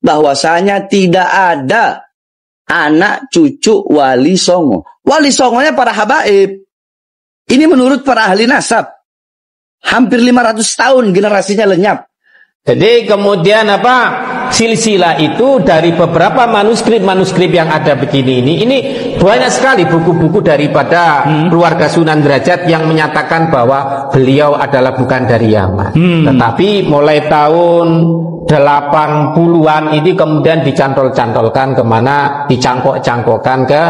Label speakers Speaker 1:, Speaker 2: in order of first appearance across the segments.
Speaker 1: bahwasanya tidak ada anak cucu Wali Songo. Wali Songonya para habaib. Ini menurut para ahli nasab. Hampir 500 tahun generasinya lenyap.
Speaker 2: Jadi kemudian silsilah itu dari beberapa manuskrip yang ada begini ini banyak sekali buku-buku daripada keluarga Sunan Derajat yang menyatakan bahwa beliau adalah bukan dari Yaman. Tetapi mulai tahun 80-an ini kemudian dicantol-cantolkan kemana, dicangkok-cangkokkan ke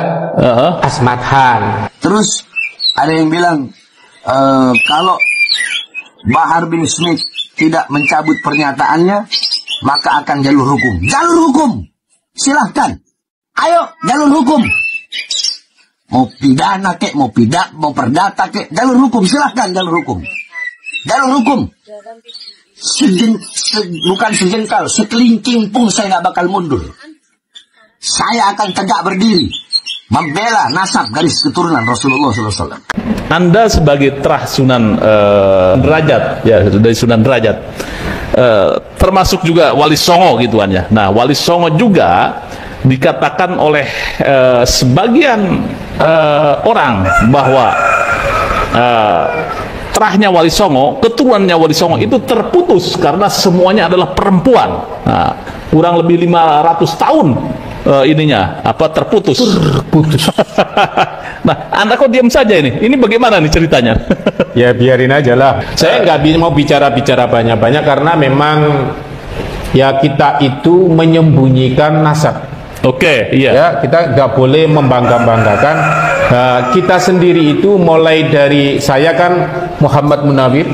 Speaker 2: Asmat Han.
Speaker 3: Terus ada yang bilang kalau Bahar bin Smith tidak mencabut pernyataannya, maka akan jalur hukum. Jalur hukum, silahkan. Ayo, jalur hukum. Mau pidana kek, mau perdata kek, jalur hukum, silahkan jalur hukum. Jalur hukum. Bukan sejengkal, sekelingking pun saya nggak bakal mundur. Saya akan tegak berdiri, membela nasab garis keturunan Rasulullah SAW.
Speaker 4: Anda sebagai terah Sunan Derajat, ya dari Sunan Derajat, termasuk juga Wali Songo gituan ya. Nah, Wali Songo juga dikatakan oleh sebagian orang bahwa terahnya Wali Songo, keturunannya Wali Songo itu terputus karena semuanya adalah perempuan. Nah, kurang lebih 500 tahun terputus. Nah, Anda kok diam saja ini? Ini bagaimana nih ceritanya?
Speaker 2: Ya biarin aja lah. Saya nggak mau bicara banyak-banyak karena memang ya kita itu menyembunyikan nasab.
Speaker 4: Oke, iya.
Speaker 2: Ya, kita nggak boleh membangga-banggakan. Kita sendiri itu mulai dari saya kan Muhammad Munawir,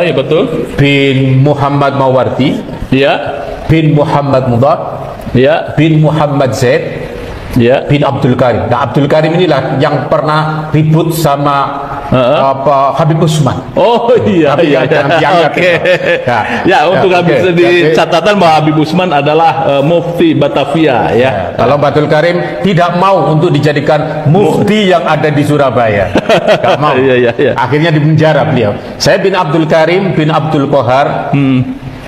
Speaker 4: iya betul.
Speaker 2: Bin Muhammad Mawardi,
Speaker 4: ya.
Speaker 2: Bin Muhammad Mudar,
Speaker 4: ya.
Speaker 2: Bin Muhammad Zaid, ya. Bin Abdul Karim. Nah, Abdul Karim inilah yang pernah ribut sama Habib Usman.
Speaker 4: Oh iya. Oke. Ya, untuk habis di catatan bahwa Habib Usman adalah mufti Batavia ya.
Speaker 2: Kalau Abdul Karim tidak mau untuk dijadikan mufti yang ada di Surabaya. Gak mau.
Speaker 4: Iya.
Speaker 2: Akhirnya dipenjara beliau. Saya bin Abdul Karim bin Abdul Kohar.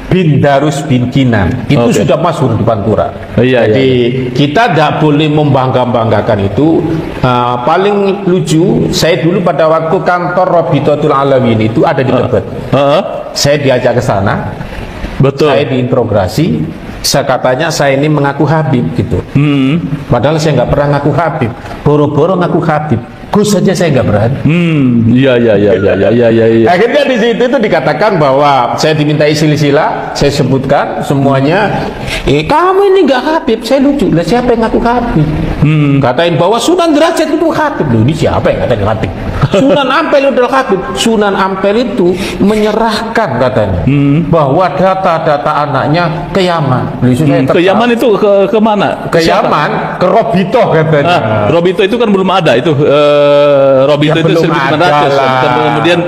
Speaker 2: Bin Darus bin Kinan itu sudah masyhur di Pantura. Jadi kita tidak boleh membangga-banggakan itu. Paling lucu, saya dulu pada waktu kantor Robitotul Alawin itu ada di Tebet. Saya diajak ke sana.
Speaker 4: Betul.
Speaker 2: Saya diinterogasi. Katanya saya ini mengaku Habib gitu. Padahal saya nggak pernah ngaku Habib. Boro-boro ngaku Habib. Gus saja saya nggak berani.
Speaker 4: Iya.
Speaker 2: Akhirnya di situ itu dikatakan bahwa saya dimintai silsilah, saya sebutkan semuanya. Kamu ini nggak Habib, saya lucu. Lah siapa yang ngaku Habib? Katain bahwa Sunan Derajat itu Habib. Loh, ini siapa yang ngatain Habib? Sunan Ampel itu adalah Habib. Sunan Ampel itu menyerahkan katanya bahwa data-data anaknya ke Yaman.
Speaker 4: Ke Yaman itu ke mana?
Speaker 2: Ke Yaman, ke Robito katanya.
Speaker 4: Robito itu kan belum ada itu. Robito itu 1500. Kemudian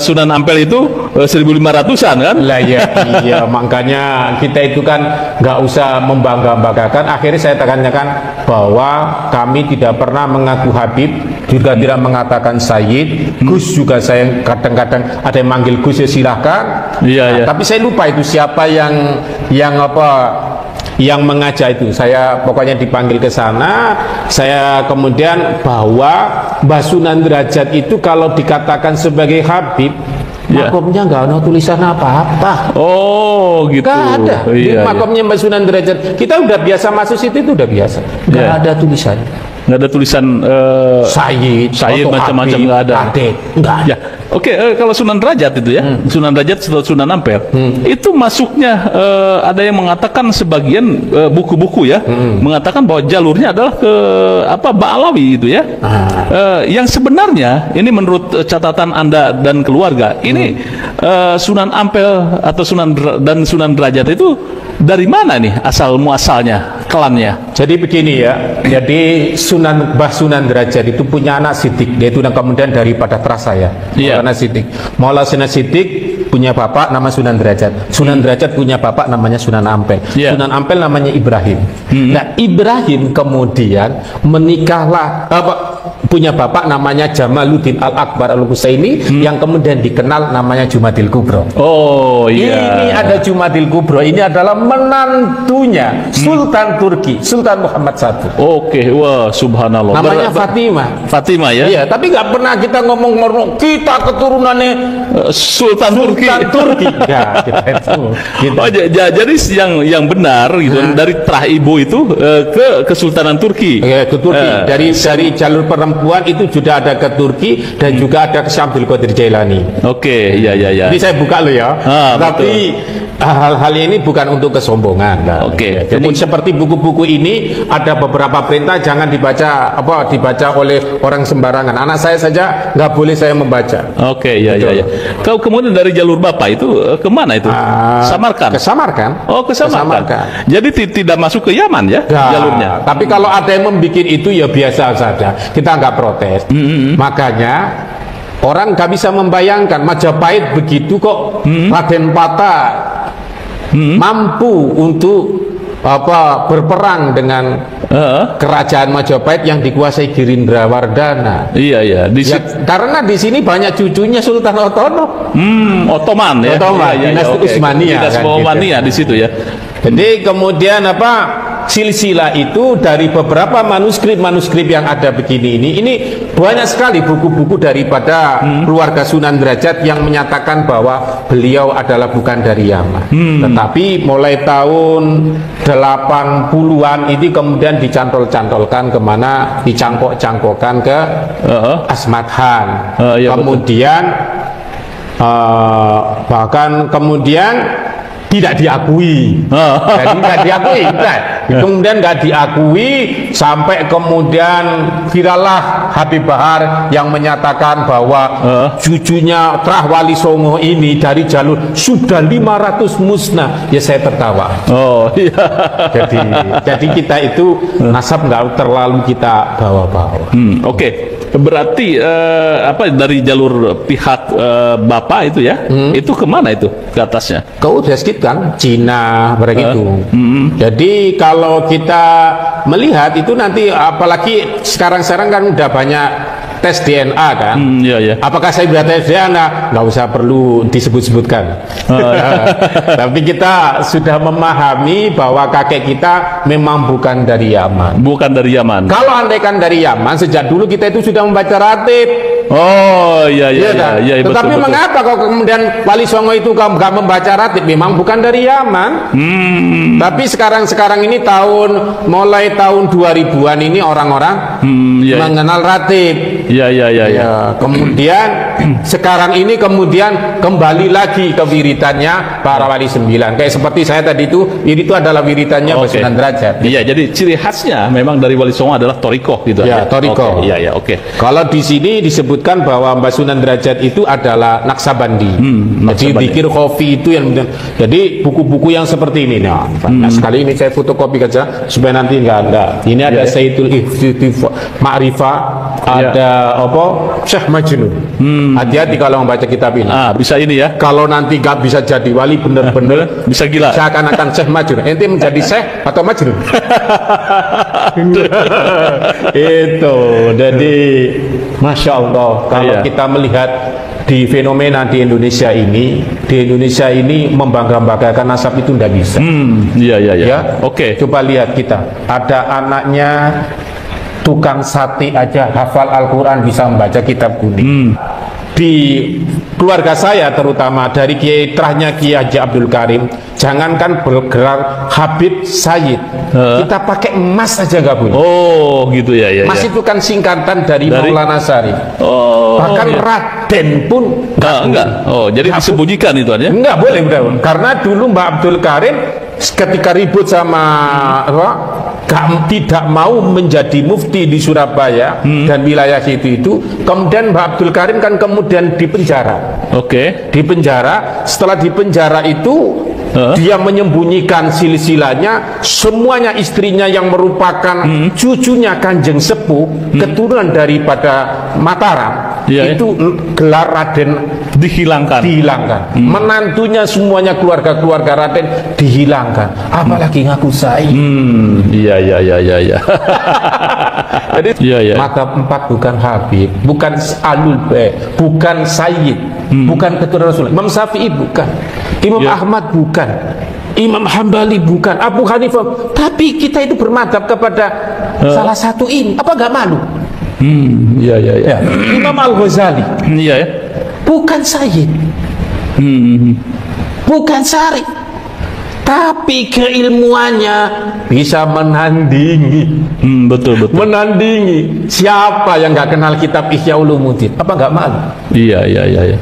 Speaker 4: Sunan Ampel itu 1500-an kan?
Speaker 2: Lah iya, makanya kita itu kan nggak usah membangga-banggakan. Akhirnya saya tanyakan bahwa kami tidak pernah mengaku Habib, juga tidak mengatakan Sayyid. Gus juga saya kadang-kadang ada yang manggil Gus, ya silahkan.
Speaker 4: Iya.
Speaker 2: Tapi saya lupa itu siapa yang mengajak itu. Saya pokoknya dipanggil ke sana. Saya kemudian bahwa Mbah Sunan Derajat itu kalau dikatakan sebagai Habib, makomnya nggak ada tulisan apa-apa.
Speaker 4: Oh gitu.
Speaker 2: Nggak ada. Di makomnya Mbah Sunan Derajat kita udah biasa masuk situ, itu udah biasa. Nggak ada tulisan.
Speaker 4: Nggak ada tulisan
Speaker 2: Sayyid
Speaker 4: macam-macam, nggak ada.
Speaker 2: Nggak ada.
Speaker 4: Ya. Oke, kalau Sunan Derajat itu ya, Sunan Derajat setelah Sunan Ampel, itu masuknya ada yang mengatakan sebagian buku-buku ya, mengatakan bahwa jalurnya adalah ke Ba'alawi itu ya. Yang sebenarnya ini menurut catatan Anda dan keluarga, ini Sunan Ampel atau Sunan Derajat itu dari mana nih asal muasalnya, klannya?
Speaker 2: Jadi begini ya, jadi Mbah Sunan Derajat itu punya anak Sidik, yaitu kemudian daripada terasa ya. Maulana Sidik. Maulana Sidik punya bapak nama Sunan Derajat. Sunan Derajat punya bapak namanya Sunan Ampel. Sunan Ampel namanya Ibrahim. Nah, Ibrahim kemudian menikahlah punya bapak namanya Jamaluddin Al-Akbar Al-Husaini yang kemudian dikenal namanya Jumadil Kubro.
Speaker 4: Oh iya.
Speaker 2: Ini ada Jumadil Kubro, ini adalah menantunya Sultan Turki, Sultan Muhammad I.
Speaker 4: Oke, wah subhanallah.
Speaker 2: Namanya Fatimah.
Speaker 4: Fatimah ya?
Speaker 2: Iya, tapi nggak pernah kita ngomong kita keturunannya
Speaker 4: Sultan Turki.
Speaker 2: Turki. Ya, kita itu. Gitu.
Speaker 4: Oh, jadi yang benar gitu dari terah ibu itu ke Kesultanan Turki.
Speaker 2: Ya, ke Turki. Dari jalur perempuan itu sudah ada ke Turki dan juga ada ke Syekh Abdul Qadir Jailani.
Speaker 4: Oke, ya.
Speaker 2: Ini saya buka lo ya. Tapi hal-hal ini bukan untuk kesombongan. Nah.
Speaker 4: Oke.
Speaker 2: Jadi seperti buku-buku ini ada beberapa perintah jangan dibaca oleh orang sembarangan. Anak saya saja nggak boleh saya membaca.
Speaker 4: Oke, ya. Kau kemudian dari jalur Bapak itu kemana itu? Samarkand.
Speaker 2: Ke Samarkand.
Speaker 4: Oh, ke Samarkand. Jadi tidak masuk ke Yaman ya jalurnya.
Speaker 2: Tapi kalau ada yang membuat itu ya biasa saja. Kita nggak protes. Makanya orang nggak bisa membayangkan Majapahit begitu kok Raden Patah mampu untuk berperang dengan kerajaan Majapahit yang dikuasai Girindra Wardana.
Speaker 4: Iya.
Speaker 2: Karena di sini banyak cucunya Sultan Otono.
Speaker 4: Ottoman ya.
Speaker 2: Dinasti Utsmaniyah.
Speaker 4: Dinasti Utsmaniyah di situ ya.
Speaker 2: Jadi kemudian silsilah itu dari beberapa manuskrip yang ada begini ini banyak sekali buku-buku daripada keluarga Sunan Derajat yang menyatakan bahwa beliau adalah bukan dari Yaman. Tetapi mulai tahun 80-an ini kemudian dicantol-cantolkan kemana, dicangkok-cangkokkan ke Asmat Khan. Kemudian bahkan kemudian tidak diakui. Jadi nggak diakui, kemudian nggak diakui sampai kemudian virallah Habib Bahar yang menyatakan bahwa cucunya Trah Wali Songo ini dari jalur sudah 500 musnah. Ya saya tertawa. Oh iya. Jadi kita itu nasab nggak terlalu kita bawa-bawa.
Speaker 4: Oke. Berarti dari jalur pihak Bapak itu ya, itu kemana itu ke atasnya?
Speaker 2: Ke Udeskit kan, Cina mereka itu. Jadi kalau kita melihat itu nanti apalagi sekarang kan udah banyak tes DNA kan. Apakah saya bisa tes DNA? Nggak usah perlu disebut-sebutkan. Tapi kita sudah memahami bahwa kakek kita memang bukan dari Yaman.
Speaker 4: Bukan dari Yaman.
Speaker 2: Kalau andaikan dari Yaman, sejak dulu kita itu sudah membaca ratib.
Speaker 4: Oh iya.
Speaker 2: Tetapi betul. Mengapa kalau kemudian Wali Songo itu nggak membaca ratib? Memang bukan dari Yaman. Tapi sekarang ini mulai tahun 2000-an ini orang-orang mengenal ratib.
Speaker 4: Iya.
Speaker 2: Kemudian sekarang ini kemudian kembali lagi ke wiritannya para wali 9. Kayak seperti saya tadi itu adalah wiritannya Sunan Derajat.
Speaker 4: Iya, jadi ciri khasnya memang dari Wali Songo adalah torikoh gitu.
Speaker 2: Ya, torikoh.
Speaker 4: Iya, oke.
Speaker 2: Kalau di sini disebutkan bahwa Mbah Sunan Derajat itu adalah Naksabandi. Jadi zikir khofi itu yang jadi buku-buku yang seperti ini. Nah, sekali ini saya fotokopi saja supaya nanti nggak ada. Ini ada Sayyidul Ma'rifah, ada Syekh Majnun. Hati-hati kalau membaca kitab ini.
Speaker 4: Bisa ini ya.
Speaker 2: Kalau nanti nggak bisa jadi wali bener-bener
Speaker 4: bisa gila.
Speaker 2: Seakan-akan Syekh Majnun. Ente menjadi Syekh atau Majnun? Itu. Jadi Masya Allah kalau kita melihat di fenomena di Indonesia ini membangga-banggakan nasab itu tidak bisa.
Speaker 4: Iya. Oke.
Speaker 2: Coba lihat kita ada anaknya tukang sate aja hafal Al-Quran bisa membaca kitab kuning. Di keluarga saya terutama dari Kiai Trahnya Kiai Haji Abdul Karim, jangankan bergerak Habib Sayyid, kita pakai emas aja nggak boleh.
Speaker 4: Oh gitu ya.
Speaker 2: Mas itu kan singkatan dari Maulana Sarif. Bahkan Raden pun
Speaker 4: enggak. Oh jadi disembunyikan itu aja?
Speaker 2: Enggak boleh. Karena dulu Mbak Abdul Karim ketika ribut sama tidak mau menjadi mufti di Surabaya dan wilayah itu, kemudian Mbak Abdul Karim kan kemudian dipenjara. Di penjara, setelah dipenjara itu dia menyembunyikan silsilahnya, semuanya istrinya yang merupakan cucunya Kanjeng Sepuh, keturunan daripada Mataram, itu gelar Raden
Speaker 4: dihilangkan.
Speaker 2: Menantunya semuanya keluarga Raden dihilangkan, apalagi ngaku Said.
Speaker 4: Iya.
Speaker 2: Jadi maka 4 bukan Habib, bukan Alul bukan Sayyid, bukan keturunan Rasul. Imam Syafi'i bukan, Imam Ahmad bukan, Imam Hambali bukan, Abu Hanifah. Tapi kita itu bermadhab kepada salah satu ini. Apa nggak malu?
Speaker 4: Iya.
Speaker 2: Imam Al-Ghazali.
Speaker 4: Iya ya.
Speaker 2: Bukan Sayyid, bukan Syarif, tapi keilmuannya bisa menandingi.
Speaker 4: Betul.
Speaker 2: Menandingi. Siapa yang nggak kenal kitab Ihya Ulumuddin? Apa nggak malu?
Speaker 4: Iya.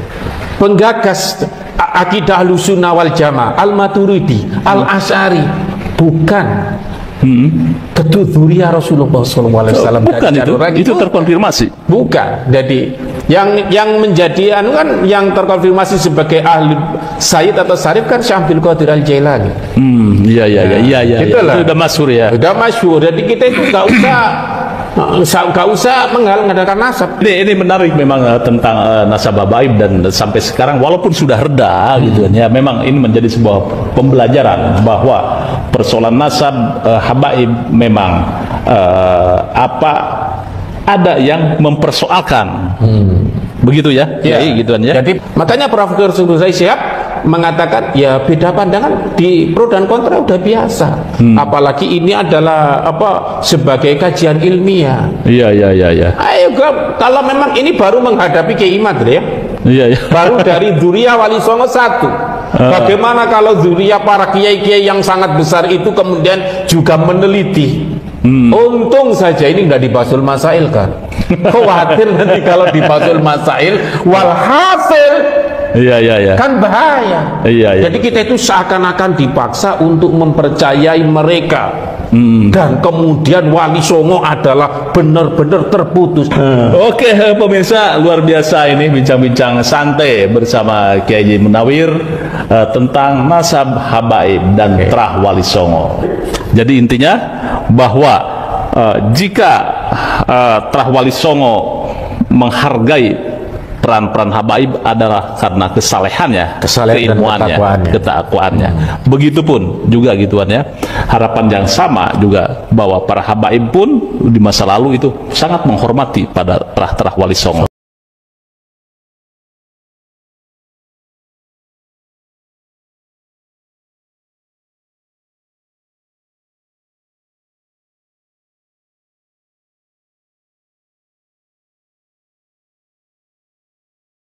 Speaker 2: Penggagas akidah Ahlussunnah wal Jamaah, Al-Maturidi, Al-Asy'ari, bukan keturunan Rasulullah SAW.
Speaker 4: Bukan itu terkonfirmasi.
Speaker 2: Bukan. Jadi yang menjadi kan yang terkonfirmasi sebagai ahli Sayyid atau Syarif kan Syekh Abdul Qadir Al-Jailani.
Speaker 4: Iya. Itu udah masyhur ya.
Speaker 2: Udah masyhur. Jadi kita itu nggak usah mengadakan nasab.
Speaker 4: Ini menarik memang tentang nasab habaib, dan sampai sekarang walaupun sudah reda gitu kan ya, memang ini menjadi sebuah pembelajaran bahwa persoalan nasab habaib memang ada yang mempersoalkan. Begitu ya. Gitu kan ya. Jadi
Speaker 2: makanya Profesor Sugeng Syihab mengatakan ya beda pandangan di pro dan kontra udah biasa. Apalagi ini adalah sebagai kajian ilmiah.
Speaker 4: Iya.
Speaker 2: Ayo kalau memang ini baru menghadapi Kiai Imad ya.
Speaker 4: Iya.
Speaker 2: Baru dari Dzurriyyah Wali Songo 1. Bagaimana kalau dzurriyyah para kiai-kiai yang sangat besar itu kemudian juga meneliti? Untung saja ini nggak dibasul masail kan. Khawatir nanti kalau dibasul masail walhasil kan bahaya. Jadi kita itu seakan-akan dipaksa untuk mempercayai mereka. Dan kemudian Wali Songo adalah benar-benar terputus.
Speaker 4: Oke, pemirsa, luar biasa ini bincang-bincang santai bersama Kiai Haji Munawir tentang nasab habaib dan terah Wali Songo. Jadi intinya bahwa jika terah Wali Songo menghargai peran-peran habaib adalah karena kesalehannya, keilmuannya, ketakwaannya. Begitupun juga gituan ya. Harapan yang sama juga bahwa para habaib pun di masa lalu itu sangat menghormati pada terah-terah Wali Songo.